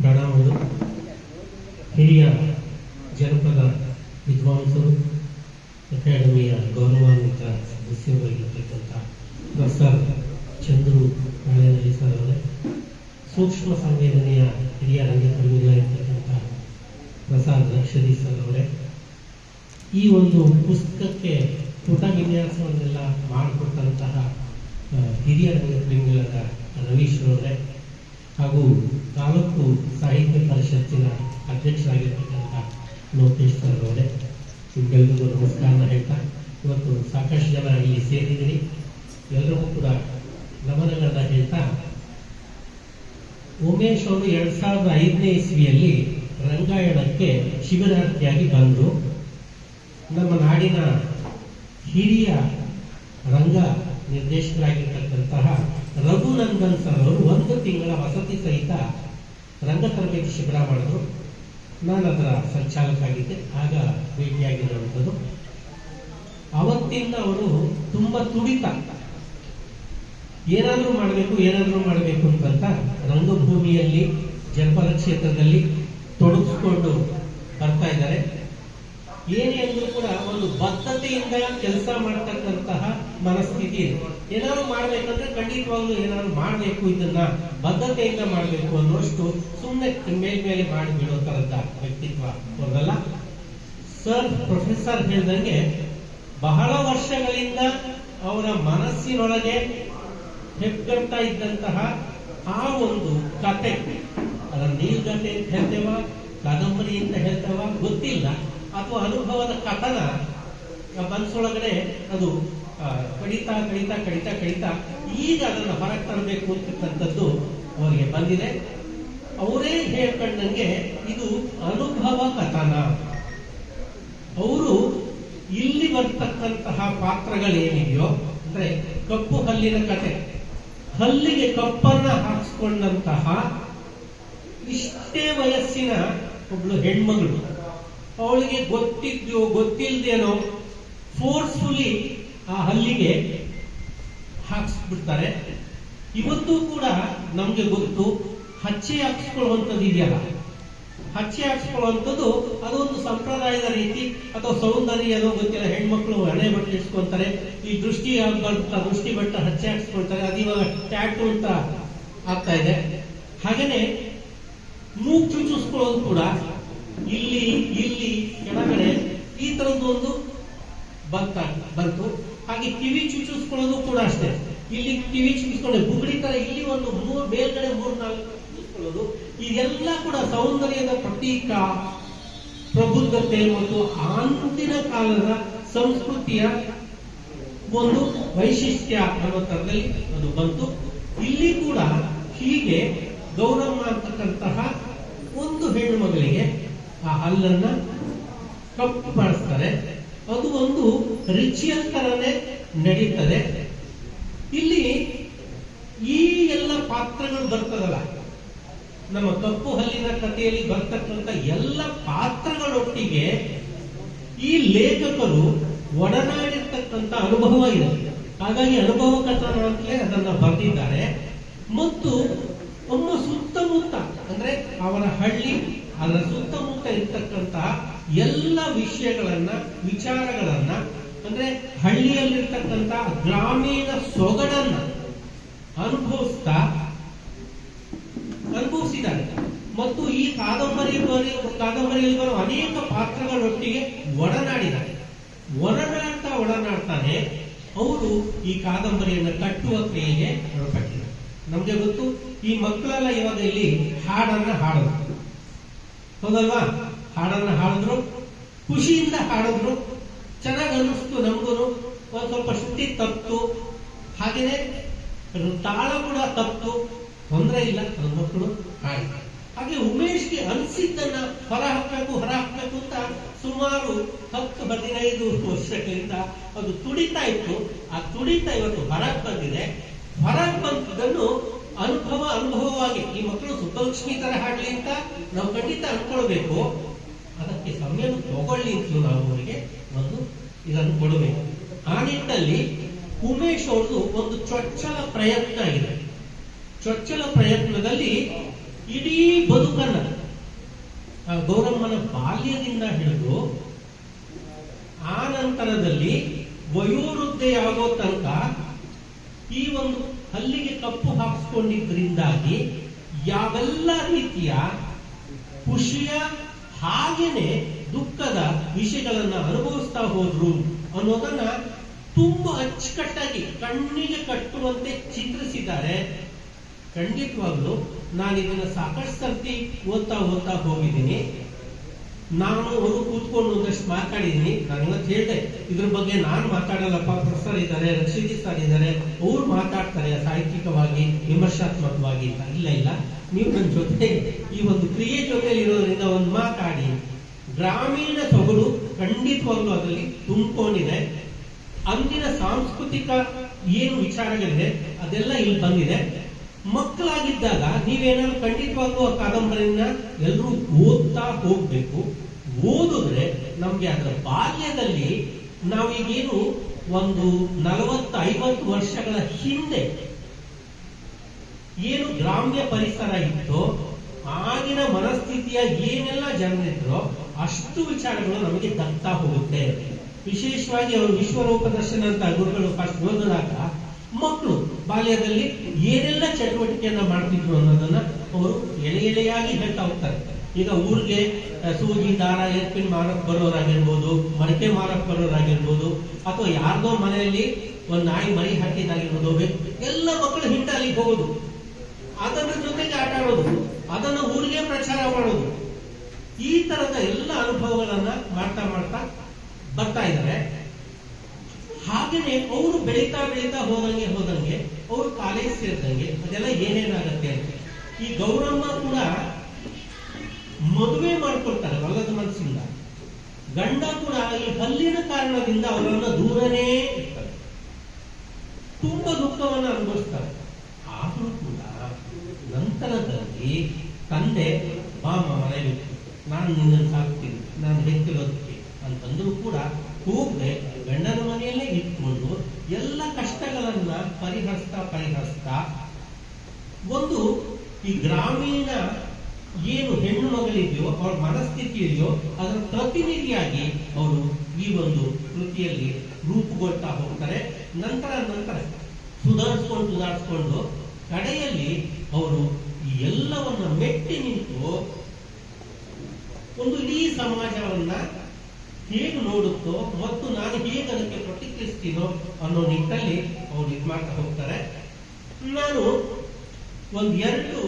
ಪ್ರಣಾಮಗಳು. ಹಿರಿಯ ಜನಪದ ವಿದ್ವಾಂಸರು, ಅಕಾಡೆಮಿಯ ಗೌರವಾನ್ವಿತ ಸದಸ್ಯರಾಗಿರ್ತಕ್ಕಂಥ ಪ್ರೊಫೆಸರ್ ಚಂದ್ರು ಮಳೆಯಲ್ಲಿ ಸರ್ ಅವರೇ, ಸೂಕ್ಷ್ಮ ಸಂವೇದನೆಯ ಹಿರಿಯ ರಂಗಕರ್ಮಿಗಳಾಗಿರ್ತಕ್ಕಂಥ ಪ್ರಸಾದ್ ರಕ್ಷದಿ ಸರ್ ಅವರೇ, ಈ ಒಂದು ಪುಸ್ತಕಕ್ಕೆ ಪುಟ ವಿನ್ಯಾಸವನ್ನೆಲ್ಲ ಮಾಡಿಕೊಟ್ಟಂತಹ ಹಿರಿಯ ರಂಗಕರ್ಮಿಗಳಾದ ರವೀಶ್ ಅವರೇ ಹಾಗೂ ತಾಲೂಕು ಸಾಹಿತ್ಯ ಪರಿಷತ್ತಿನ ಅಧ್ಯಕ್ಷರಾಗಿರ್ತಕ್ಕಂಥ ಲೋಕೇಶ್ ಸರ್ ಅವರೇ, ನಿಮ್ಗೆಲ್ಲರಿಗೂ ನಮಸ್ಕಾರನ ಹೇಳ್ತಾ, ಇವತ್ತು ಸಾಕಷ್ಟು ಜನ ಇಲ್ಲಿ ಸೇರಿದ್ದೀರಿ, ಎಲ್ಲರಿಗೂ ಕೂಡ ನಮನಗಳನ್ನ ಹೇಳ್ತಾ, ಉಮೇಶ್ ಅವರು 2005ನೇ ಇಸ್ವಿಯಲ್ಲಿ ರಂಗಾಯಣಕ್ಕೆ ಶಿಬಿರಾರ್ಥಿಯಾಗಿ ಬಂದರು. ನಮ್ಮ ನಾಡಿನ ಹಿರಿಯ ರಂಗ ನಿರ್ದೇಶಕರಾಗಿರ್ತಕ್ಕಂತಹ ರಘುನಂದನ್ ಸರ್ ಅವರು 1 ತಿಂಗಳ ವಸತಿ ಸಹಿತ ರಂಗ ತರಬೇತಿ ಶಿಬಿರ ಮಾಡಿದ್ರು. ನಾನು ಅದರ ಸಂಚಾಲಕ ಆಗಿದ್ದೆ, ಆಗ ಭೇಟಿಯಾಗಿರುವಂಥದ್ದು. ಅವತ್ತಿಂದ ಅವರು ತುಂಬಾ ತುಡಿತ, ಏನಾದರೂ ಮಾಡಬೇಕು ಅಂತ ರಂಗಭೂಮಿಯಲ್ಲಿ ಜನಪದ ಕ್ಷೇತ್ರದಲ್ಲಿ ತೊಡಗಿಸ್ಕೊಂಡು ಬರ್ತಾ ಇದ್ದಾರೆ. ಏನೇ ಅಂದ್ರೂ ಕೂಡ ಒಂದು ಬದ್ಧತೆಯಿಂದ ಕೆಲಸ ಮಾಡತಕ್ಕಂತಹ ಮನಸ್ಥಿತಿ ಇದೆ. ಏನಾದ್ರು ಮಾಡ್ಬೇಕಂದ್ರೆ ಖಂಡಿತವಾಗ್ಲೂ ಏನಾದ್ರು ಮಾಡಬೇಕು, ಇದನ್ನ ಬದ್ಧತೆಯಿಂದ ಮಾಡಬೇಕು ಅನ್ನೋಷ್ಟು ಸುಮ್ಮನೆ ಮೇಲ್ಮೇಲೆ ಮಾಡಿಬಿಡೋ ತರದ ವ್ಯಕ್ತಿತ್ವ ಅವ್ರದಲ್ಲ. ಸರ್ ಪ್ರೊಫೆಸರ್ ಹೇಳ್ದಂಗೆ ಬಹಳ ವರ್ಷಗಳಿಂದ ಅವರ ಮನಸ್ಸಿನೊಳಗೆ ಹೆಗ್ಗಡ್ತಾ ಇದ್ದಂತಹ ಆ ಒಂದು ಕತೆ, ಅದರ ನೀಲ್ಗತೆ ಅಂತ ಹೇಳ್ತೇವ, ಕಾದಂಬರಿ ಅಂತ ಹೇಳ್ತೇವ ಗೊತ್ತಿಲ್ಲ, ಅಥವಾ ಅನುಭವದ ಕಥನ ಮನಸ್ಸೊಳಗಡೆ ಅದು ಕಡಿತಾ ಕಡಿತಾ ಕಡಿತಾ ಕಡಿತಾ ಈಗ ಅದನ್ನು ಹೊರಗೆ ತರಬೇಕು ಅಂತಕ್ಕಂಥದ್ದು ಅವರಿಗೆ ಬಂದಿದೆ. ಅವರೇ ಹೇಳ್ಕೊಂಡಂಗೆ ಇದು ಅನುಭವ ಕಥನ. ಅವರು ಇಲ್ಲಿ ಬರ್ತಕ್ಕಂತಹ ಪಾತ್ರಗಳೇನಿದೆಯೋ, ಅಂದ್ರೆ ಕಪ್ಪು ಹಲ್ಲಿನ ಕತೆ, ಹಲ್ಲಿಗೆ ಕಪ್ಪನ್ನ ಹಾಕಿಸ್ಕೊಂಡಂತಹ ಇಷ್ಟೇ ವಯಸ್ಸಿನ ಒಬ್ಳು ಹೆಣ್ಮಗಳು, ಅವಳಿಗೆ ಗೊತ್ತಿದ್ಯೋ ಗೊತ್ತಿಲ್ದೇನೋ ಫೋರ್ಸ್ಫುಲಿ ಆ ಹಲ್ಲಿಗೆ ಹಾಕ್ಸ್ಬಿಡ್ತಾರೆ. ಇವತ್ತು ಕೂಡ ನಮ್ಗೆ ಗೊತ್ತು, ಹಚ್ಚೆ ಹಾಕ್ಸ್ಕೊಳ್ಳುವಂಥದ್ದು ಇದೆಯಲ್ಲ, ಹಚ್ಚೆ ಹಾಕ್ಸ್ಕೊಳ್ಳುವಂಥದ್ದು ಅದೊಂದು ಸಂಪ್ರದಾಯದ ರೀತಿ ಅಥವಾ ಸೌಂದರ್ಯ ಏನೋ ಗೊತ್ತಿಲ್ಲ. ಹೆಣ್ಮಕ್ಳು ಹಣೆ ಬಟ್ಟೆ ಇಸ್ಕೊಂತಾರೆ, ಈ ದೃಷ್ಟಿ ದೃಷ್ಟಿ ಬಟ್ಟ ಹಚ್ಚೆ ಹಾಕ್ಸ್ಕೊಳ್ತಾರೆ, ಅದಿವಾಗ ಟ್ಯಾಟು ಅಂತ ಆಗ್ತಾ ಇದೆ. ಹಾಗೇನೆ ಮೂಗು ಚುಚ್ಚಿಸ್ಕೊಳ್ಳೋದು ಕೂಡ ಇಲ್ಲಿ ಇಲ್ಲಿ ಕೆಳಗಡೆ ಈ ತರದ್ದೊಂದು ಬಂತು. ಹಾಗೆ ಕಿವಿ ಚುಚ್ಚಿಸ್ಕೊಳ್ಳೋದು ಕೂಡ ಅಷ್ಟೇ, ಇಲ್ಲಿ ಕಿವಿ ಚುಚ್ಚಿಸ್ಕೊಂಡೆ ಬುಗುಡಿ ತರ ಇಲ್ಲಿ ಒಂದು ಮೇಲ್ಗಡೆ 3-4 ಚುಚ್ಚಿಸ್ಕೊಳ್ಳೋದು, ಇದೆಲ್ಲ ಕೂಡ ಸೌಂದರ್ಯದ ಪ್ರತೀಕ, ಪ್ರಬುದ್ಧತೆ ಮತ್ತು ಅಂದಿನ ಕಾಲದ ಸಂಸ್ಕೃತಿಯ ಒಂದು ವೈಶಿಷ್ಟ್ಯ ಅನ್ನೋ ತರದಲ್ಲಿ ಅದು ಬಂತು. ಇಲ್ಲಿ ಕೂಡ ಹೀಗೆ ಗೌರಮ್ಮ ಅಂತಕ್ಕಂತಹ ಒಂದು ಹೆಣ್ಣು ಮಗಳಿಗೆ ಆ ಹಲ್ಲನ್ನ ಕಪ್ಪು ಮಾಡಿಸ್ತಾರೆ. ಅದು ಒಂದು ರಿಚುವಲ್ ತರನೇ ನಡೀತದೆ. ಇಲ್ಲಿ ಈ ಎಲ್ಲ ಪಾತ್ರಗಳು ಬರ್ತದಲ್ಲ, ನಮ್ಮ ಕಪ್ಪು ಹಲ್ಲಿನ ಕಥೆಯಲ್ಲಿ ಬರ್ತಕ್ಕಂಥ ಎಲ್ಲ ಪಾತ್ರಗಳೊಟ್ಟಿಗೆ ಈ ಲೇಖಕರು ಒಡನಾಡಿರ್ತಕ್ಕಂಥ ಅನುಭವ ಇದೆ. ಹಾಗಾಗಿ ಅನುಭವ ಕಥನ ಅಂತಲೇ ಅದನ್ನ ಬರೆದಿದ್ದಾರೆ. ಮತ್ತು ನಮ್ಮ ಸುತ್ತಮುತ್ತ ಅಂದ್ರೆ ಅವರ ಹಳ್ಳಿ, ಅದರ ಸುತ್ತಮುತ್ತ ಇರ್ತಕ್ಕಂತಹ ಎಲ್ಲ ವಿಷಯಗಳನ್ನ, ವಿಚಾರಗಳನ್ನ, ಅಂದ್ರೆ ಹಳ್ಳಿಯಲ್ಲಿರ್ತಕ್ಕಂಥ ಗ್ರಾಮೀಣ ಸೊಗಡನ್ನ ಅನುಭವಿಸಿದ್ದಾರೆ. ಮತ್ತು ಈ ಕಾದಂಬರಿಯಲ್ಲಿ ಬರುವ ಅನೇಕ ಪಾತ್ರಗಳೊಟ್ಟಿಗೆ ಒಡನಾಡ್ತಾನೆ ಅವರು ಈ ಕಾದಂಬರಿಯನ್ನು ಕಟ್ಟುವ ಕ್ರಿಯೆಗೆ ಒಳಪಟ್ಟಿದ್ದಾರೆ. ನಮ್ಗೆ ಗೊತ್ತು, ಈ ಮಕ್ಕಳೆಲ್ಲ ಇವಾಗ ಇಲ್ಲಿ ಹಾಡನ್ನ ಹಾಡಿದ್ರು, ಹೌದಲ್ವಾ? ಹಾಡನ್ನ ಹಾಡಿದ್ರು, ಖುಷಿಯಿಂದ ಹಾಡಿದ್ರು, ಚೆನ್ನಾಗಿ ಅನ್ನಿಸ್ತು ನಮಗೂ. ಒಂದ್ ಸ್ವಲ್ಪ ಶ್ರುತಿ ತಪ್ಪು, ಹಾಗೇನೆ ತಾಳ ಕೂಡ ತಪ್ಪು, ತೊಂದರೆ ಇಲ್ಲ, ನನ್ನ ಮಕ್ಕಳು ಹಾಡಿದ್ರು. ಹಾಗೆ ಉಮೇಶ್ಗೆ ಅನಿಸಿದ್ದನ್ನ ಹೊರ ಹಾಕ್ಬೇಕು ಅಂತ ಸುಮಾರು 10-15 ವರ್ಷಗಳಿಂದ ಅದು ತುಡಿತಾ ಇತ್ತು. ಆ ತುಡಿತ ಇವತ್ತು ಹೊರಗೆ ಬಂದಿದೆ. ಹೊರಗೆ ಬಂದದನ್ನು ಅನುಭವವಾಗಿ ಈ ಮಕ್ಕಳು ಸುಬ್ಬಲಕ್ಷ್ಮಿ ತರ ಹಾಡ್ಲಿ ಅಂತ ನಾವು ಖಂಡಿತ ಅನ್ಕೊಳ್ಬೇಕು. ಅದಕ್ಕೆ ಸಮಯ ತಗೊಳ್ಳಿ ಅಂತಲೂ ನಾವು ಅವರಿಗೆ ಒಂದು ಇದನ್ನು ಕೊಡಬೇಕು. ಆ ನಿಟ್ಟಿನಲ್ಲಿ ಉಮೇಶ್ ಅವ್ರದ್ದು ಒಂದು ಚೊಚ್ಚಲ ಪ್ರಯತ್ನ ಇದೆ. ಚೊಚ್ಚಲ ಪ್ರಯತ್ನದಲ್ಲಿ ಇಡೀ ಬದುಕನ್ನ ಗೌರಮ್ಮನ ಬಾಲ್ಯದಿಂದ ಹಿಡಿದು ಆ ನಂತರದಲ್ಲಿ ವಯೋವೃದ್ಧೆಯಾಗೋ ತನಕ ಈ ಒಂದು ಹಲ್ಲಿಗೆ ಕಪ್ಪು ಹಾಕಿಸ್ಕೊಂಡಿದ್ರಿಂದಾಗಿ ಯಾವೆಲ್ಲ ರೀತಿಯ ಖುಷಿಯ ಹಾಗೇನೆ ದುಃಖದ ವಿಷಯಗಳನ್ನ ಅನುಭವಿಸ್ತಾ ಹೋದ್ರು ಅನ್ನೋದನ್ನ ತುಂಬಾ ಅಚ್ಚುಕಟ್ಟಾಗಿ ಕಣ್ಣಿಗೆ ಕಟ್ಟುವಂತೆ ಚಿತ್ರಿಸಿದ್ದಾರೆ. ಖಂಡಿತವಾಗ್ಲು ನಾನು ಇದನ್ನ ಸಾಕಷ್ಟು ಸರ್ತಿ ಓದ್ತಾ ಹೋಗಿದ್ದೀನಿ. ನಾನು ಅವರು ಕೂತ್ಕೊಂಡು ಒಂದಷ್ಟು ಮಾತಾಡಿದ್ದೀನಿ. ನಾನು ಇವತ್ತು ಹೇಳಿದೆ ಇದ್ರ ಬಗ್ಗೆ ನಾನು ಮಾತಾಡಲ್ಲಪ್ಪ, ಪ್ರೊಫೆಸರ್ ಇದ್ದಾರೆ, ರಕ್ಷಿತ್ ಸರ್ ಇದ್ದಾರೆ, ಅವ್ರು ಮಾತಾಡ್ತಾರೆ ಸಾಹಿತ್ಯಿಕವಾಗಿ ವಿಮರ್ಶಾತ್ಮಕವಾಗಿ. ಇಲ್ಲ, ನೀವು ನನ್ನ ಜೊತೆ ಈ ಒಂದು ಕ್ರಿಯೆ ಜೊತೆಲಿ ಇರೋದ್ರಿಂದ ಒಂದು ಮಾತಾಡಿ. ಗ್ರಾಮೀಣ ಸೊಗಡು ಖಂಡಿತವಾಗ್ಲೂ ಅದರಲ್ಲಿ ತುಂಬಿಕೊಂಡಿದೆ. ಅಂದಿನ ಸಾಂಸ್ಕೃತಿಕ ಏನು ವಿಚಾರಗಳಿದೆ ಅದೆಲ್ಲ ಇಲ್ಲಿ ಬಂದಿದೆ. ಮಕ್ಕಳಾಗಿದ್ದಾಗ ನೀವೇನಾದ್ರು ಖಂಡಿತವಾಗ್ಲೂ ಆ ಕಾದಂಬರಿಯನ್ನ ಎಲ್ಲರೂ ಓದ್ತಾ ಹೋಗ್ಬೇಕು. ಓದಿದ್ರೆ ನಮ್ಗೆ ಅದರ ಬಾಲ್ಯದಲ್ಲಿ ನಾವೀಗೇನು ಒಂದು 40-50 ವರ್ಷಗಳ ಹಿಂದೆ ಏನು ಗ್ರಾಮ್ಯ ಪರಿಸರ ಇತ್ತೋ ಆಗಿನ ಮನಸ್ಥಿತಿಯ ಏನೆಲ್ಲ ಜನರಿದ್ರೋ ಅಷ್ಟು ವಿಚಾರಗಳು ನಮಗೆ ತಗ್ತಾ ಹೋಗುತ್ತೆ. ವಿಶೇಷವಾಗಿ ಅವರು ವಿಶ್ವರೂಪ ದರ್ಶನ ಅಂತ ಗುರುಗಳು ಫಸ್ಟ್ ಓದಿದಾಗ ಮಕ್ಕಳು ಬಾಲ್ಯದಲ್ಲಿ ಏನೆಲ್ಲ ಚಟುವಟಿಕೆಯನ್ನ ಮಾಡ್ತಿದ್ರು ಅನ್ನೋದನ್ನ ಅವರು ಎಳೆಯಾಗಿ ಹೇಳ್ತಾ ಹೋಗ್ತಾರೆ. ಈಗ ಊರಿಗೆ ಸೂಜಿ ದಾರ ಏರ್ಪಿನ್ ಮಾರಕ್ ಬರೋರಾಗಿರ್ಬೋದು, ಮಡಿಕೆ ಮಾರಕ್ ಬರೋರಾಗಿರ್ಬೋದು, ಅಥವಾ ಯಾರ್ದೋ ಮನೆಯಲ್ಲಿ ಒಂದ್ ನಾಯಿ ಮರಿ ಹಾಕಿದಾಗಿರ್ಬೋದು, ಎಲ್ಲ ಮಕ್ಕಳು ಹಿಂಟ ಅಲ್ಲಿಗೆ ಹೋಗೋದು, ಅದನ್ನ ಜೊತೆಗೆ ಆಟ ಆಡೋದು, ಅದನ್ನ ಊರಿಗೆ ಪ್ರಚಾರ ಮಾಡೋದು, ಈ ತರದ ಎಲ್ಲ ಅನುಭವಗಳನ್ನ ಮಾಡ್ತಾ ಬರ್ತಾ ಇದ್ದಾರೆ. ಹಾಗೇನೆ ಅವರು ಬೆಳೀತಾ ಹೋದಂಗೆ ಅವರು ಕಾಲೇಜ್ ಸೇರಿದಂಗೆ ಅದೆಲ್ಲ ಏನೇನಾಗತ್ತೆ ಅಂತ ಈ ಗೌರಮ್ಮ ಕೂಡ ಮದುವೆ ಮಾಡ್ಕೊಳ್ತಾರೆ ಒಲ್ಲದ ಮನಸ್ಸಿಂದ. ಗಂಡ ಕೂಡ ಈ ಹಲ್ಲಿನ ಕಾರಣದಿಂದ ಅವರನ್ನ ದೂರನೇ ಇರ್ತಾರೆ, ತುಂಬಾ ದುಃಖವನ್ನ ಅನುಭವಿಸ್ತಾರೆ. ಆದ್ರೂ ಕೂಡ ನಂತರದಲ್ಲಿ ತಂದೆ ಬಾಮ ಮನೆಯಲ್ಲಿ ನಾನು ನಿನ್ನನ್ನು ಸಾಕ್ತೀನಿ, ನಾನು ಹೆತ್ತಿರೋದಕ್ಕೆ ಅಂತಂದ್ರೂ ಕೂಡ ಹೋಗ್ರೆ ಗಂಡನ ಮನೆಯಲ್ಲೇ ಇಟ್ಕೊಂಡು ಎಲ್ಲ ಕಷ್ಟಗಳನ್ನ ಪರಿಹರಿಸ್ತಾ ಒಂದು ಈ ಗ್ರಾಮೀಣ ಏನು ಹೆಣ್ಣು ಮಗಳಿದೆಯೋ ಅವರ ಮನಸ್ಥಿತಿ ಇದೆಯೋ ಅದರ ಪ್ರತಿನಿಧಿಯಾಗಿ ಅವರು ಈ ಒಂದು ಕೃತಿಯಲ್ಲಿ ರೂಪುಗೊಳ್ತಾ ಹೋಗ್ತಾರೆ. ನಂತರ ಸುಧಾರಿಸ್ಕೊಂಡು ಕಡೆಯಲ್ಲಿ ಅವರು ಈ ಎಲ್ಲವನ್ನ ಮೆಟ್ಟಿ ನಿಂತು ಒಂದು ಇಡೀ ಸಮಾಜವನ್ನ ಹೇಗೆ ನೋಡುತ್ತೋ ಮತ್ತು ನಾನು ಹೇಗೆ ಅದಕ್ಕೆ ಪ್ರತಿಕ್ರಿಯಿಸ್ತೀನೋ ಅನ್ನೋ ನಿಟ್ಟಲ್ಲಿ ಅವರು ಇದು ಮಾಡ್ತಾ ಹೋಗ್ತಾರೆ. ನಾನು ಒಂದೆರಡು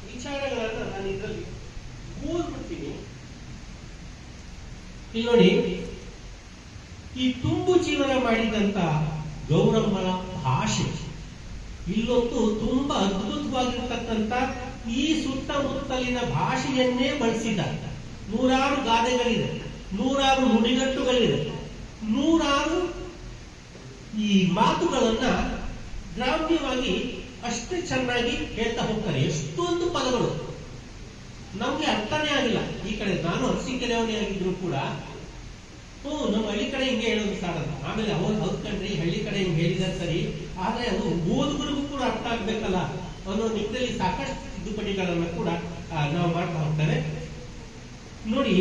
ವಿಚಾರಗಳನ್ನ ನಾನು ಇದರಲ್ಲಿ ಓದ್ಬಿಡ್ತೀನಿ. ಇಲ್ಲಿ ನೋಡಿ, ಈ ತುಂಬು ಜೀವನ ಮಾಡಿದಂತ ಗೌರಮ್ಮನ ಭಾಷೆ ಇಲ್ಲೊಂದು ತುಂಬಾ ಅದ್ಭುತವಾಗಿರ್ತಕ್ಕಂಥ ಈ ಸುತ್ತಮುತ್ತಲಿನ ಭಾಷೆಯನ್ನೇ ಬಳಸಿದ್ದಾರೆ. 100 ಗಾದೆಗಳಿದೆ, 100 ನುಡಿಗಟ್ಟುಗಳಿದೆ, 100 ಈ ಮಾತುಗಳನ್ನ ಗ್ರಾಮ್ಯವಾಗಿ ಅಷ್ಟೇ ಚೆನ್ನಾಗಿ ಹೇಳ್ತಾ ಹೋಗ್ತಾರೆ. ಎಷ್ಟೊಂದು ಪದಗಳು ನಮ್ಗೆ ಅರ್ಥನೇ ಆಗಿಲ್ಲ. ಈ ಕಡೆ ನಾನು ಅರಸೀಕೆರೆಯವನೇ ಆಗಿದ್ರು ಕೂಡ ನಮ್ಮ ಹಳ್ಳಿ ಕಡೆ ಹಿಂಗೆ ಹೇಳೋದು ಸಾರಲ್ಲ. ಆಮೇಲೆ ಹೌದ್ ಕಂಡ್ರಿ ಹಳ್ಳಿ ಕಡೆ ಹಿಂಗೆ ಹೇಳಿದಾರೆ ಸರಿ, ಆದ್ರೆ ಅದು ಓದುಗರಿಗೂ ಕೂಡ ಅರ್ಥ ಆಗ್ಬೇಕಲ್ಲ ಅನ್ನೋ ನಿಟ್ಟಿನಲ್ಲಿ ಸಾಕಷ್ಟು ತಿದ್ದುಪಡಿಗಳನ್ನ ಕೂಡ ನಾವು ಮಾಡ್ತಾ ಹೋಗ್ತೇವೆ. ನೋಡಿ,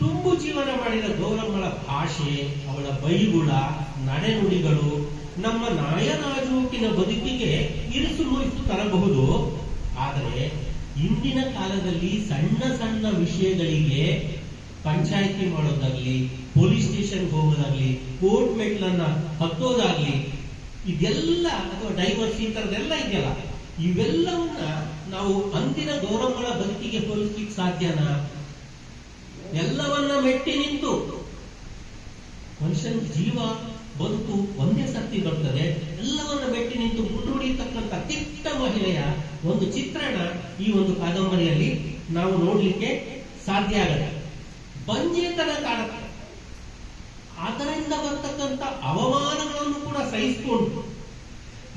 ತುಂಬು ಜೀವನ ಮಾಡಿದ ಗೌರಮ್ಮಳ ಭಾಷೆ, ಅವಳ ಬೈಗುಳ, ನಡೆನುಡಿಗಳು ನಮ್ಮ ನಾಯನಾಜೂಕಿನ ಬದುಕಿಗೆ ಇರಿಸು ಮುರಿಸು ತರಬಹುದು. ಆದರೆ ಇಂದಿನ ಕಾಲದಲ್ಲಿ ಸಣ್ಣ ಸಣ್ಣ ವಿಷಯಗಳಿಗೆ ಪಂಚಾಯಿತಿ ಮಾಡೋದಾಗ್ಲಿ, ಪೊಲೀಸ್ ಸ್ಟೇಷನ್ ಹೋಗೋದಾಗ್ಲಿ, ಕೋರ್ಟ್ ಮೆಟ್ಲನ್ನ ಹತ್ತೋದಾಗ್ಲಿ, ಇದೆಲ್ಲ ಅಥವಾ ಡೈವರ್ಸ್ ಈ ತರದೆಲ್ಲ ಇದೆಯಲ್ಲ, ಇವೆಲ್ಲವನ್ನ ನಾವು ಅಂದಿನ ಗೌರವಗಳ ಬದುಕಿಗೆ ಹೋಲಿಸ್ಲಿಕ್ಕೆ ಸಾಧ್ಯನಾ? ಎಲ್ಲವನ್ನ ಮೆಟ್ಟಿ ನಿಂತು ಮನುಷ್ಯನ ಜೀವ ಬದುಕು ಒಂದೇ ಸರ್ತಿ ಬರ್ತದೆ. ಎಲ್ಲವನ್ನ ಮೆಟ್ಟಿ ನಿಂತು ಮುನ್ನುಡಿತಕ್ಕಂಥ ತಿಟ್ಟ ಮಹಿಳೆಯ ಒಂದು ಚಿತ್ರಣ ಈ ಒಂದು ಕಾದಂಬರಿಯಲ್ಲಿ ನಾವು ನೋಡ್ಲಿಕ್ಕೆ ಸಾಧ್ಯ ಆಗಲ್ಲ. ಬಂಜೇತನ ಕಾಣುತ್ತೆ. ಅದರಿಂದ ಬರ್ತಕ್ಕಂಥ ಅವಮಾನಗಳನ್ನು ಕೂಡ ಸಹಿಸಿಕೊಂಡು,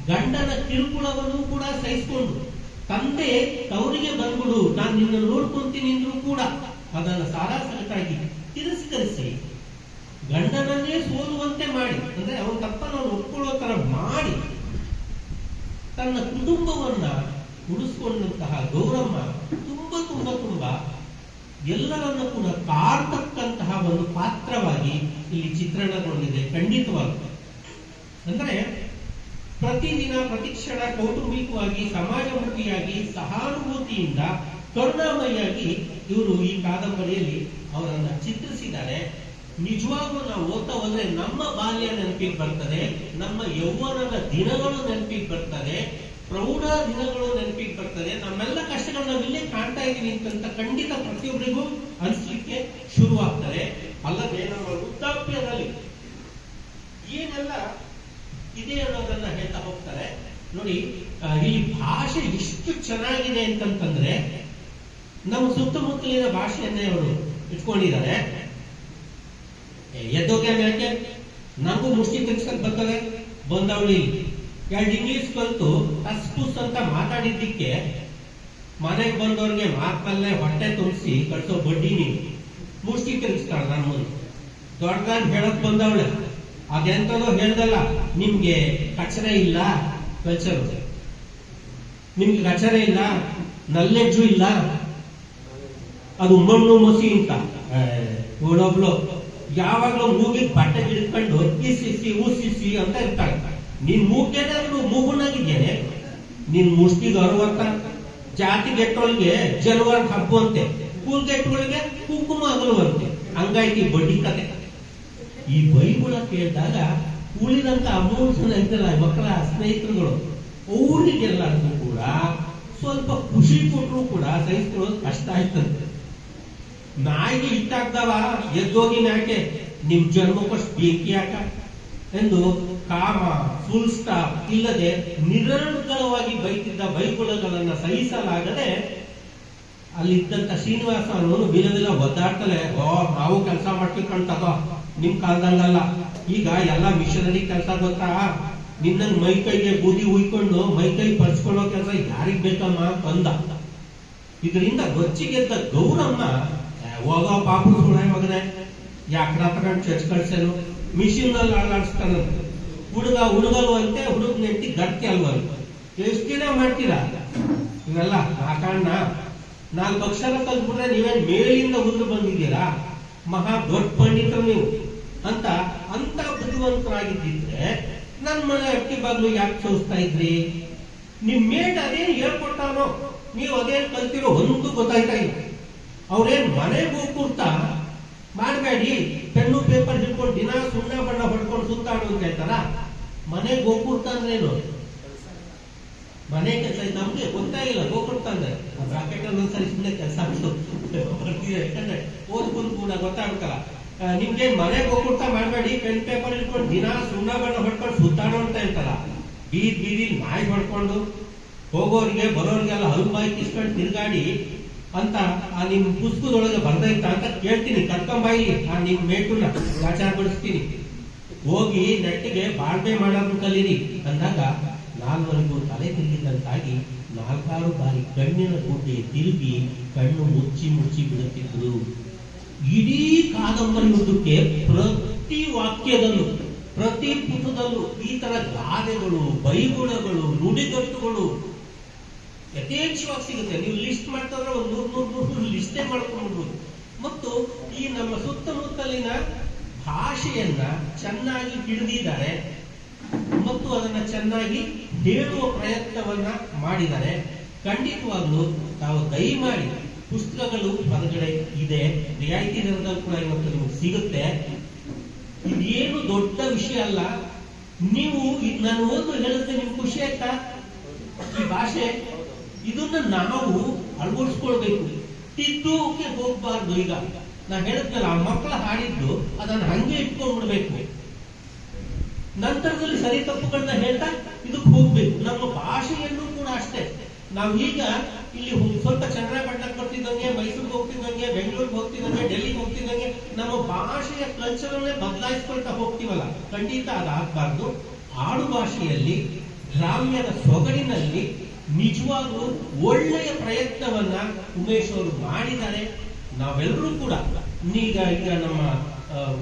ಗಂಡನ ಕಿರುಕುಳವನ್ನು ಕೂಡ ಸಹಿಸಿಕೊಂಡು, ತಂದೆ ತವರಿಗೆ ಬಂದ್ಬಿಡು ನಾನು ನಿನ್ನ ನೋಡ್ಕೊಂತೀನಿ ಅಂದ್ರೂ ಕೂಡ ಅದನ್ನು ಸಾರಾಸಗಟಾಗಿ ತಿರಸ್ಕರಿಸಿ ಗಂಡನನ್ನೇ ಸೋಲುವಂತೆ ಮಾಡಿ, ಅಂದ್ರೆ ಅವನ ತಪ್ಪನ್ನು ಒಪ್ಕೊಳ್ಳೋ ತರ ಮಾಡಿ ತನ್ನ ಕುಟುಂಬವನ್ನ ಉಳಿಸ್ಕೊಂಡಂತಹ ಗೌರಮ್ಮ ತುಂಬಾ ತುಂಬಾ ತುಂಬಾ ಎಲ್ಲರನ್ನು ಕೂಡ ಕಾಡ್ತಕ್ಕಂತಹ ಒಂದು ಪಾತ್ರವಾಗಿ ಇಲ್ಲಿ ಚಿತ್ರಣಗೊಂಡಿದೆ. ಖಂಡಿತವಾಗಿ ಅಂದ್ರೆ ಪ್ರತಿದಿನ ಪ್ರತಿಕ್ಷಣ ಕೌಟುಂಬಿಕವಾಗಿ ಸಮಾಜಮುಖಿಯಾಗಿ ಸಹಾನುಭೂತಿಯಿಂದ ಕರುಣಾಮಯಿಯಾಗಿ ಇವರು ಈ ಕಾದಂಬರಿಯಲ್ಲಿ ಅವರನ್ನ ಚಿತ್ರಿಸಿದ್ದಾರೆ. ನಿಜವಾಗ್ಲೂ ನಾವು ಓದ್ತಾ ಹೋದ್ರೆ ನಮ್ಮ ಬಾಲ್ಯ ನೆನಪಿಗೆ ಬರ್ತದೆ, ನಮ್ಮ ಯೌವನದ ದಿನಗಳು ನೆನಪಿಗೆ ಬರ್ತದೆ, ಪ್ರೌಢ ದಿನಗಳು ನೆನಪಿಗೆ ಬರ್ತದೆ. ನಮ್ಮೆಲ್ಲ ಕಷ್ಟಗಳು ನಾವಿಲ್ಲೇ ಕಾಣ್ತಾ ಇದೀವಿ ಅಂತ ಖಂಡಿತ ಪ್ರತಿಯೊಬ್ಬರಿಗೂ ಅನಿಸ್ಲಿಕ್ಕೆ ಶುರುವಾಗ್ತದೆ. ಅಲ್ಲದೆ ನಮ್ಮ ವೃದ್ಧಾಪ್ಯದಲ್ಲಿ ಏನೆಲ್ಲ ಇದೆ ಅನ್ನೋದನ್ನ ಹೇಳ್ತಾ ಹೋಗ್ತಾರೆ. ನೋಡಿ, ಈ ಭಾಷೆ ಎಷ್ಟು ಚೆನ್ನಾಗಿದೆ ಅಂತಂತಂದ್ರೆ ನಮ್ಮ ಸುತ್ತಮುತ್ತಲಿನ ಭಾಷೆಯನ್ನೇ ಅವರು ಇಟ್ಕೊಂಡಿದ್ದಾರೆ. ಎದ್ದೋಗ್ಯಾನ ಯಾಕೆ ನಂಗೂ ಮುಷ್ಟಿ ತೆಗ್ಸ್ಕೊಂಡ್ ಬರ್ತದೆ ಬಂದವಳಿ 2 ಇಂಗ್ಲಿಷ್ ಕಲ್ತು ಟಸ್ಪುಸ್ ಅಂತ ಮಾತಾಡಿದ್ದಕ್ಕೆ ಮನೆಗೆ ಬಂದವ್ರಿಗೆ ಮಾತಲ್ಲೇ ಹೊಟ್ಟೆ ತುಂಬಿಸಿ ಕಳ್ಸೋ ಬಡ್ಡಿ ನೀವು ಮುಷ್ಟಿ ತೆಗಿಸ್ತಾಳ. ನನ್ನ ಮುಂದೆ ದೊಡ್ಡದಾಗಿ ಹೇಳಕ್ ಬಂದವಳೆ ಅದೆಂತದೋ ಹೇಳ್ದಲ್ಲ, ನಿಮ್ಗೆ ಕಚರ ಇಲ್ಲ, ಕಲ್ಚರ್ ನಿಮ್ಗೆ ಕಚರ ಇಲ್ಲ, ನಲ್ಲೆಜ್ಜು ಇಲ್ಲ, ಅದು ಮಣ್ಣು ಮಸಿ ಅಂತ ಒಳೊಬ್ಳು ಯಾವಾಗ್ಲೂ ಮೂಗಿಗೆ ಬಟ್ಟೆ ಹಿಡ್ಕೊಂಡು ಇಸಿಸಿ ಊಸಿಸಿ ಅಂತ ಇರ್ತಾಳೆ. ನೀನ್ ಮೂಗೇನಾದ್ರು ಮೂಗುನಾಗಿದ್ದೇನೆ, ನಿನ್ ಮುಷ್ಟಿಗೆ 60, ಜಾತಿ ಗೆಟ್ಟೊಳಗೆ ಜನವರ್ ಹಬ್ಬುವಂತೆ, ಕೂಲ್ಗೆಟ್ಟೊಳಗೆ ಕುಂಕುಮ ಅಗಲುವಂತೆ. ಹಂಗಾಯ್ತು ಬಡ್ಡಿ ಕತೆ. ಈ ಬೈಗುಳ ಕೇಳಿದಾಗ ಉಳಿದಂತ 3 ಜನ ಇದ್ದಲ್ಲ ಮಕ್ಕಳ ಸ್ನೇಹಿತರುಗಳು, ಅವರಿಗೆಲ್ಲರಿಗೂ ಕೂಡ ಸ್ವಲ್ಪ ಖುಷಿ ಕೊಟ್ಟರು ಕೂಡ ಸಹಿಸ್ಕೊಳ್ಳೋದು ಕಷ್ಟ ಆಯ್ತಂತೆ. ನಾಯಿಗೆ ಇಟ್ಟಾಗ್ದವ ಎದ್ದೋಗಿ ಯಾಕೆ ನಿಮ್ ಜನ್ಮಕ್ಕಷ್ಟು ಬೆಂಕಿ ಯಾಕ ಎಂದು ಕಾಮ ಫುಲ್ ಸ್ಟಾಪ್ ಇಲ್ಲದೆ ನಿರಂತರವಾಗಿ ಬೈತಿದ್ದ ಬೈಗುಳಗಳನ್ನ ಸಹಿಸಲಾಗದೆ ಅಲ್ಲಿದ್ದಂತ ಶ್ರೀನಿವಾಸ ಅನ್ನೋನು ಬಿಲವಿಲ್ಲ ಒದ್ದಾಡ್ತಲೆ, ನಾವು ಕೆಲಸ ಮಾಡ್ಬೇಕಂತದ ನಿಮ್ ಕಾಲದಂಗಲ್ಲ, ಈಗ ಎಲ್ಲ ಮಿಷನರಿ ಕೆಲಸ ಗೊತ್ತಾ, ನಿನ್ನಂಗ್ ಮೈಕೈಗೆ ಬೂದಿ ಉಯ್ಕೊಂಡು ಮೈಕೈ ಪರ್ಚ್ಕೊಳ್ಳೋ ಕೆಲಸ ಯಾರಿಗ್ ಬೇಕಮ್ಮ ಅಂದ. ಇದರಿಂದ ರೊಚ್ಚಿಗೆದ್ದ ಗೌರಮ್ಮ, ಹೋಗೋ ಪಾಪು ಸುಳ್ಳೆ ಮಗನೆ ಯಾಕ್ರ ತಗೊಂಡು ಚರ್ಚ್ ಕಳ್ಸೇನು, ಮಿಷಿನ್ ನಲ್ಲಿ ಅಳಾಡಿಸ್ತಾನ, ಹುಡುಗ ಹುಡುಗಲ್ವಂತೆ, ಹುಡುಗ ನೆಟ್ಟಿ ಗಟ್ಟಿ ಅಲ್ವಂತ. ಎಷ್ಟು ದಿನ ಮಾಡ್ತೀರಾ ಇವೆಲ್ಲ? ನಾಕಣ್ಣ 4 ಅಕ್ಷರ ಕಲ್ತ್ಬಿಟ್ರೆ ನೀವೇನ್ ಮೇಲಿಂದ ಉದ್ರು ಬಂದಿದ್ದೀರಾ, ಮಹಾ ದೊಡ್ಡ ಪಂಡಿತರು ನೀವು ಅಂತ ಬುದ್ಧಿವಂತರಾಗಿದ್ದಿದ್ರೆ ನನ್ ಮನೆ ಅಕ್ಕಿ ಬಾಗ್ಲು ಯಾಕೆ ಚೋಸ್ತಾ ಇದ್ರಿ? ನಿಮ್ ಮೇಟ್ ಅದೇನ್ ಹೇಳ್ಕೊಟ್ಟಾನೋ ನೀವು ಅದೇನ್ ಕಲ್ತಿರೋ ಒಂದು ಗೊತ್ತಾಯ್ತಾ ಇಲ್ಲ. ಅವ್ರೇನ್ ಮನೆಗೆ ಹೋಗ್ತಾ ಮಾಡಬೇಡಿ, ಪೆನ್ನು ಪೇಪರ್ ಹಿಡ್ಕೊಂಡು ದಿನ ಸುಣ್ಣ ಬಣ್ಣ ಹೊಡ್ಕೊಂಡು ಸುತ್ತಾಡು ಅಂತ ಹೇಳ್ತಾರ. ಮನೆಗೆ ಗೋಕುರ್ತ ಅಂದ್ರೇನು? ಮನೆ ಕೆಲಸ ನಮ್ಗೆ ಗೊತ್ತಾಗಿಲ್ಲ. ಗೋಕುರ್ತ ಅಂದ್ರೆ ರಾಕೆಟ್ ಒಂದ್ಸರಿ ಸುಮ್ಮನೆ ಕೆಲಸ ಬರ್ತಿದೆ, ಯಾಕಂದ್ರೆ ಓದ್ಕೊಂಡು ಕೂಡ ಗೊತ್ತಾಗ್ಬೇಕಲ್ಲ. ನಿಮ್ಗೆ ಮನೆಗೆ ಹೋಗ್ತಾ ಮಾಡಬೇಡಿ, ಪೆನ್ ಪೇಪರ್ ಹಿಡ್ಕೊಂಡು ದಿನ ಸುಣ್ಣ ಬಣ್ಣ ಹೊಡ್ಕೊಂಡು ಸುತ್ತಾಡು ಅಂತ ಹೇಳ್ತಾರ. ಬೀದಿ ನಾಯಿ ಹೊಡ್ಕೊಂಡು ಹೋಗೋರಿಗೆ ಬರೋರಿಗೆಲ್ಲ ಹಲ್ಬಾಯಿ ಕಿಸ್ಕೊಂಡು ತಿರ್ಗಾಡಿ ಅಂತ ಆ ನಿಮ್ ಪುಸ್ತಕದೊಳಗೆ ಬರ್ದೈತ ಅಂತ ಕೇಳ್ತೀನಿ. ಕರ್ಕೊಂಬಾಯಿ ಆ ನಿಮ್ ಮೇಟುನ ಆಚಾರ ಪಡಿಸ್ತೀನಿ. ಹೋಗಿ ನೆಟ್ಟಿಗೆ ಬಾಳ್ಬೆ ಮಾಡೋದನ್ನ ಕಲೀರಿ ಅಂದಾಗ 4 ತಲೆ ತಿರುಗಿದಂತಾಗಿ 4 ಬಾರಿ ಕಣ್ಣಿನ ಗುಡ್ಡೆ ತಿರುಗಿ ಕಣ್ಣು ಮುಚ್ಚಿ ಬಿಡುತ್ತಿದ್ರು. ಇಡೀ ಕಾದಂಬರಿ ಉದ್ದಕ್ಕೆ ಪ್ರತಿ ವಾಕ್ಯದಲ್ಲೂ ಪ್ರತಿ ಪುಟದಲ್ಲೂ ಈ ತರ ಗಾದೆಗಳು, ಬೈಗುಳಗಳು, ನುಡಿಗಟ್ಟುಗಳು ಯಥೇಚ್ಛವಾಗಿ ಸಿಗುತ್ತೆ. ನೀವು ಲಿಸ್ಟ್ ಮಾಡ್ತಾದ್ರೆ ಒಂದು 100 ಲಿಸ್ಟೇ ಮಾಡ್ಕೊಂಡ್ಬಿಡ್ಬೋದು. ಮತ್ತು ಈ ನಮ್ಮ ಸುತ್ತಮುತ್ತಲಿನ ಭಾಷೆಯನ್ನ ಚೆನ್ನಾಗಿ ಹಿಡಿದಿದ್ದಾರೆ ಮತ್ತು ಅದನ್ನ ಚೆನ್ನಾಗಿ ಹೇಳುವ ಪ್ರಯತ್ನವನ್ನ ಮಾಡಿದ್ದಾರೆ. ಖಂಡಿತವಾಗ್ಲೂ ತಾವು ದಯಮಾಡಿ ಪುಸ್ತಕಗಳು ಹೊರಗಡೆ ಇದೆ, ರಿಯಾಯಿತಿ ದರದಲ್ಲಿ ಕೂಡ ಇವತ್ತು ನಿಮಗೆ ಸಿಗುತ್ತೆ. ಇದೇನು ದೊಡ್ಡ ವಿಷಯ ಅಲ್ಲ. ನೀವು ನಾನು ಓದು ಹೇಳಿದ್ರೆ ನಿಮ್ಗೆ ಖುಷಿ ಆಯ್ತಾ? ಈ ಭಾಷೆ ಇದನ್ನ ನಾವು ಅಳವಡಿಸ್ಕೊಳ್ಬೇಕು, ತಿದ್ದೋಕೆ ಹೋಗ್ಬಾರ್ದು. ಈಗ ನಾ ಹೇಳಿದ್ನಲ್ಲ, ಆ ಮಕ್ಕಳ ಹಾಡಿದ್ದು ಅದನ್ನ ಹಂಗೆ ಇಟ್ಕೊಂಡ್ಬಿಡ್ಬೇಕು. ನಂತರದಲ್ಲಿ ಸರಿ ತಪ್ಪುಗಳನ್ನ ಹೇಳ್ತಾ ಇದಕ್ಕೆ ಹೋಗ್ಬೇಕು. ನಮ್ಮ ಭಾಷೆಯನ್ನು ಕೂಡ ಅಷ್ಟೇ. ನಾವು ಈಗ ಇಲ್ಲಿ ಸ್ವಲ್ಪ ಚನ್ನರಾಯಪಟ್ಟಣಕ್ಕೆ ಬರ್ತಿದ್ದಂಗೆ, ಮೈಸೂರಿಗೆ ಹೋಗ್ತಿದ್ದಂಗೆ, ಬೆಂಗಳೂರಿಗೆ ಹೋಗ್ತಿದ್ದಂಗೆ, ಡೆಲ್ಲಿಗೆ ಹೋಗ್ತಿದ್ದಂಗೆ ನಮ್ಮ ಭಾಷೆಯ ಕಲ್ಚರನ್ನೇ ಬದಲಾಯಿಸ್ಕೊಳ್ತಾ ಹೋಗ್ತೀವಲ್ಲ. ಖಂಡಿತ ಅದಾಗಬಾರ್ದು. ಆಡು ಭಾಷೆಯಲ್ಲಿ ಗ್ರಾಮ್ಯದ ಸೊಗಡಿನಲ್ಲಿ ನಿಜವಾಗ್ಲೂ ಒಳ್ಳೆಯ ಪ್ರಯತ್ನವನ್ನ ಉಮೇಶ್ ಅವರು ಮಾಡಿದ್ದಾರೆ. ನಾವೆಲ್ಲರೂ ಕೂಡ ಈಗ ನಮ್ಮ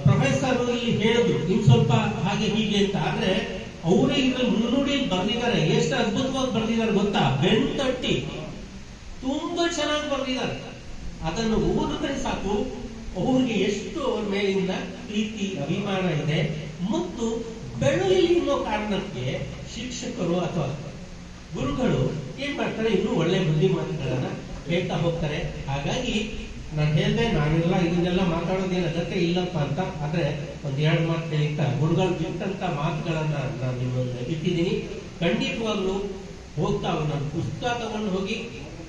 ಪ್ರೊಫೆಸರ್ ಇಲ್ಲಿ ಹೇಳಿದ್ರು ಇನ್ ಸ್ವಲ್ಪ ಹಾಗೆ ಹೀಗೆ ಅಂತ. ಆದ್ರೆ ಅವರೇ ಇದ್ರಲ್ಲಿ ಮುನ್ನುಡಿಯಲ್ಲಿ ಬರ್ದಿದ್ದಾರೆ. ಎಷ್ಟು ಅದ್ಭುತವಾಗಿ ಬರ್ದಿದ್ದಾರೆ ಗೊತ್ತಾ? ಬೆಣ್ತಟ್ಟಿ ತುಂಬಾ ಚೆನ್ನಾಗಿ ಬರ್ದಿದ್ದಾರೆ. ಅದನ್ನು ಓದಿದ್ರೆ ಸಾಕು ಅವ್ರಿಗೆ ಎಷ್ಟು ಅವ್ರ ಮೇಲಿಂದ ಪ್ರೀತಿ ಅಭಿಮಾನ ಇದೆ. ಮತ್ತು ಬೆಳೆಯಲಿ ಅನ್ನೋ ಕಾರಣಕ್ಕೆ ಶಿಕ್ಷಕರು ಅಥವಾ ಗುರುಗಳು ಏನ್ ಮಾಡ್ತಾರೆ, ಇನ್ನೂ ಒಳ್ಳೆ ಬುದ್ಧಿ ಮಾತುಗಳನ್ನ ಹೇಳ್ತಾ ಹೋಗ್ತಾರೆ. ಹಾಗಾಗಿ ನಾನು ಹೇಳ್ದೆ, ನಾನೆಲ್ಲ ಇದನ್ನೆಲ್ಲ ಮಾತಾಡೋದೇನು ಅಗತ್ಯ ಇಲ್ಲಪ್ಪ ಅಂತ. ಆದ್ರೆ ಒಂದೆರಡು ಮಾತು ಹೇಳಿತ್ತ ಗುರುಗಳು ಬಿಟ್ಟಂತ ಮಾತುಗಳನ್ನ ನಾನು ನಿಮ್ಮ ಮುಂದೆ ಇಟ್ಟಿದ್ದೀನಿ. ಖಂಡಿತವಾಗ್ಲೂ ಹೋಗ್ತಾ ನನ್ನ ಪುಸ್ತಕ ತಗೊಂಡು ಹೋಗಿ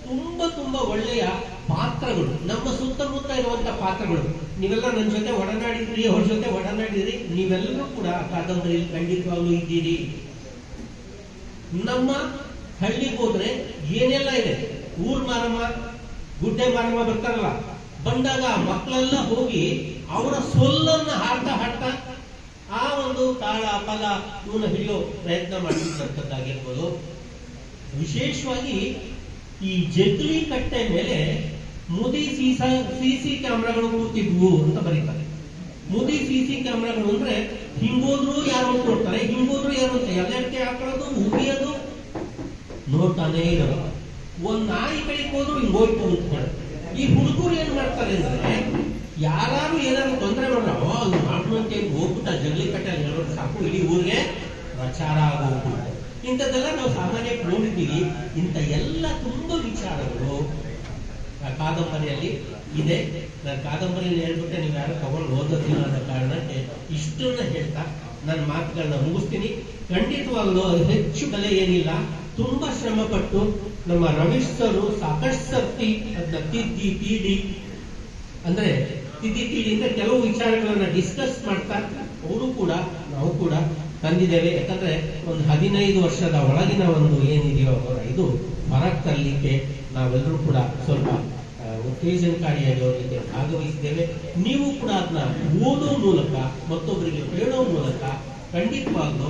ತುಂಬಾ ತುಂಬಾ ಒಳ್ಳೆಯ ಪಾತ್ರಗಳು, ನಮ್ಮ ಸುತ್ತಮುತ್ತ ಇರುವಂತ ಪಾತ್ರಗಳು, ನೀವೆಲ್ಲ ನನ್ನ ಜೊತೆ ಒಡನಾಡಿದ್ರಿ, ಅವ್ರ ಜೊತೆ ಒಡನಾಡಿದ್ರಿ, ನೀವೆಲ್ಲರೂ ಕೂಡ ಆ ಕಾದಂಬರಿಯಲ್ಲಿ ಖಂಡಿತವಾಗ್ಲೂ ಇದ್ದೀರಿ. ನಮ್ಮ ಹಳ್ಳಿಗೆ ಹೋದ್ರೆ ಏನೆಲ್ಲ ಇದೆ, ಊರ್ ಮಾರಮ್ಮ, ಗುಡ್ಡೆ ಮಾರಮ್ಮ ಬರ್ತಾರಲ್ಲ, ಬಂದಾಗ ಮಕ್ಕಳೆಲ್ಲ ಹೋಗಿ ಅವರ ಸೊಲ್ಲನ್ನ ಹಾಡ್ತಾ ಹಾಡ್ತಾ ಆ ಒಂದು ತಾಳ ಫಲ ಇವನ್ನ ಹಿಡಿಯೋ ಪ್ರಯತ್ನ ಮಾಡಿರ್ತಕ್ಕಂಥದ್ದಾಗಿರ್ಬೋದು. ವಿಶೇಷವಾಗಿ ಈ ಜಗ್ಲಿ ಕಟ್ಟೆ ಮೇಲೆ ಮುದಿ ಸಿಸಿ ಕ್ಯಾಮ್ರಾಗಳು ಕೂತಿದ್ವು ಅಂತ ಬರೀತಾರೆ. ಮುದಿ ಸಿಸಿ ಕ್ಯಾಮ್ರಾಗಳು ಅಂದ್ರೆ ಹಿಂಗೋದ್ರು ಯಾರು ಅಂತ ನೋಡ್ತಾರೆ, ಹಿಂಗೋದ್ರು ಯಾರು ಅಂತ ಎಲ್ಲಕ್ಕೆ ಹಾಕೊಳ್ಳೋದು, ಉಗಿಯೋದು, ನೋಡ್ತಾನೆ ಇರೋದು. ಒಂದ್ ನಾಯಿ ಕಡೆಗೆ ಹೋದ್ರು ಹಿಂಗ್ ಹೋಯ್ತು ಅಂತ ಹೇಳುತ್ತೆ. ಈ ಹುಡುಗರು ಏನ್ ಮಾಡ್ತಾರೆ ಅಂದ್ರೆ, ಯಾರು ಏನಾದ್ರು ತೊಂದರೆ ಮಾಡ್ರ ಅಲ್ಲಿ ಮಾಡುವಂತೆ ಹೋಗ್ಬಿಟ್ಟ ಜಗ್ಲಿ ಕಟ್ಟೆಯಲ್ಲಿ ಹೇಳೋದು ಸಾಕು, ಇಡೀ ಊರಿಗೆ ಪ್ರಚಾರ ಆಗೋಗ್ಬಿಟ್ಟು. ಇಂಥದ್ದೆಲ್ಲ ನಾವು ಸಾಮಾನ್ಯವಾಗಿ ನೋಡಿದ್ದೀವಿ. ಇಂಥ ಎಲ್ಲ ತುಂಬಾ ವಿಚಾರಗಳು ಕಾದಂಬರಿಯಲ್ಲಿ ಇದೆ. ನಾನು ಕಾದಂಬರಿಯನ್ನು ಹೇಳ್ಬಿಟ್ಟೆ ನೀವು ಯಾರು ತಗೊಂಡು ಓದೋದಿಲ್ಲ ಅನ್ನೋ ಕಾರಣಕ್ಕೆ ಇಷ್ಟನ್ನ ಹೇಳ್ತಾ ನನ್ನ ಮಾತುಗಳನ್ನ ಮುಗಿಸ್ತೀನಿ. ಖಂಡಿತವಾಗ್ಲೂ ಅದು ಹೆಚ್ಚು ಬೆಲೆ ಏನಿಲ್ಲ. ತುಂಬಾ ಶ್ರಮ ಪಟ್ಟು ನಮ್ಮ ರಮೇಶ್ ಸರು ಸಾಕಷ್ಟು ಸರ್ತಿ ಅದನ್ನ ತಿದ್ದಿ ತೀಡಿ, ಅಂದ್ರೆ ತಿದ್ದಿ ತೀಡಿಯಿಂದ ಕೆಲವು ವಿಚಾರಗಳನ್ನ ಡಿಸ್ಕಸ್ ಮಾಡ್ತಾ ಅವರು ಕೂಡ ನಾವು ಕೂಡ ತಂದಿದ್ದೇವೆ. ಯಾಕಂದ್ರೆ ಒಂದು 15 ವರ್ಷದ ಒಳಗಿನ ಒಂದು ಏನಿದೆಯೋ ಇದು ಹೊರಗೆ ತರಲಿಕ್ಕೆ ನಾವೆಲ್ಲರೂ ಕೂಡ ಸ್ವಲ್ಪ ಉತ್ತೇಜನಕಾರಿಯಾಗಿ ಅವರಿಗೆ ಭಾಗವಹಿಸಿದ್ದೇವೆ. ನೀವು ಕೂಡ ಅದನ್ನ ಓದೋ ಮೂಲಕ, ಮತ್ತೊಬ್ಬರಿಗೆ ಹೇಳೋ ಮೂಲಕ ಖಂಡಿತವಾಗ್ಲೂ